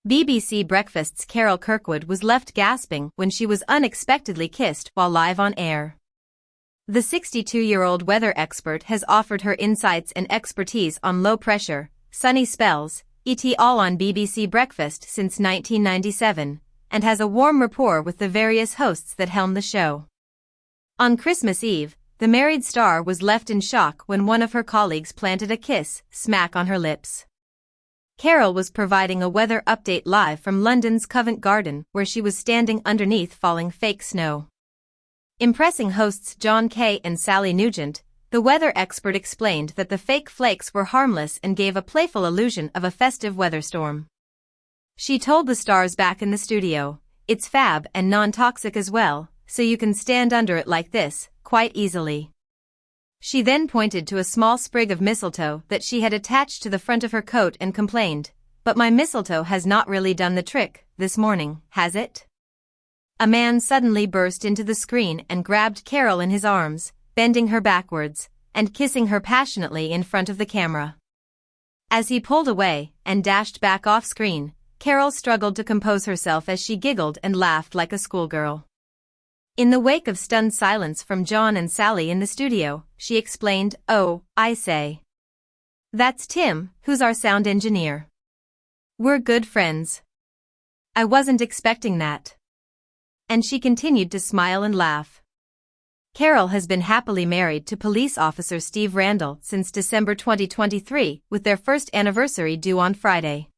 BBC Breakfast's Carol Kirkwood was left gasping when she was unexpectedly kissed while live on air. The 62-year-old weather expert has offered her insights and expertise on low pressure, sunny spells, all on BBC Breakfast since 1997, and has a warm rapport with the various hosts that helm the show. On Christmas Eve, the married star was left in shock when one of her colleagues planted a kiss smack on her lips. Carol was providing a weather update live from London's Covent garden where she was standing underneath falling fake snow. Impressing hosts John Kay and Sally Nugent, the weather expert explained that the fake flakes were harmless and gave a playful illusion of a festive weather storm. She told the stars back in the studio, "It's fab and non-toxic as well, so you can stand under it like this, quite easily." She then pointed to a small sprig of mistletoe that she had attached to the front of her coat and complained, "But my mistletoe has not really done the trick this morning, has it?" A man suddenly burst into the screen and grabbed Carol in his arms, bending her backwards, and kissing her passionately in front of the camera. As he pulled away and dashed back off screen, Carol struggled to compose herself as she giggled and laughed like a schoolgirl. In the wake of stunned silence from John and Sally in the studio, she explained, "Oh, I say. That's Tim, who's our sound engineer. We're good friends. I wasn't expecting that." And she continued to smile and laugh. Carol has been happily married to police officer Steve Randall since December 2023, with their first anniversary due on Friday.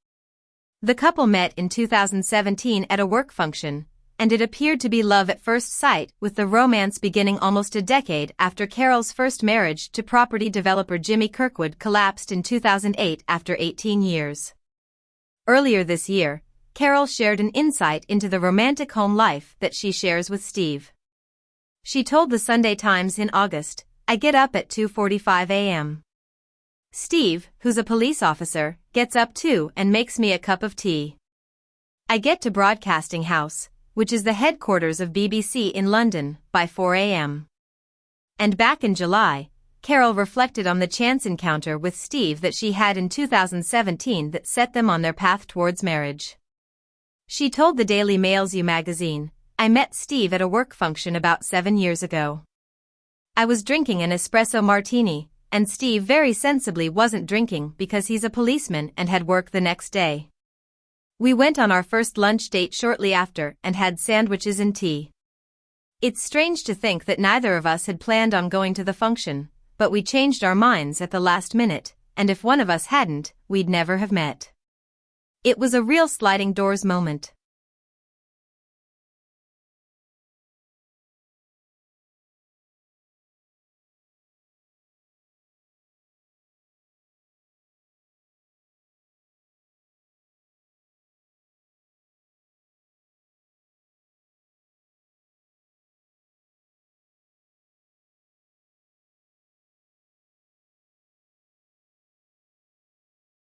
The couple met in 2017 at a work function, and it appeared to be love at first sight, with the romance beginning almost a decade after Carol's first marriage to property developer Jimmy Kirkwood collapsed in 2008 after 18 years. Earlier this year, Carol shared an insight into the romantic home life that she shares with Steve. She told the Sunday Times in August, "I get up at 2:45 a.m. Steve, who's a police officer, gets up too and makes me a cup of tea. I get to Broadcasting House, which is the headquarters of BBC in London, by 4 a.m. And back in July, Carol reflected on the chance encounter with Steve that she had in 2017 that set them on their path towards marriage. She told the Daily Mail's You magazine, "I met Steve at a work function about 7 years ago. I was drinking an espresso martini, and Steve very sensibly wasn't drinking because he's a policeman and had work the next day. We went on our first lunch date shortly after and had sandwiches and tea. It's strange to think that neither of us had planned on going to the function, but we changed our minds at the last minute, and if one of us hadn't, we'd never have met. It was a real sliding doors moment."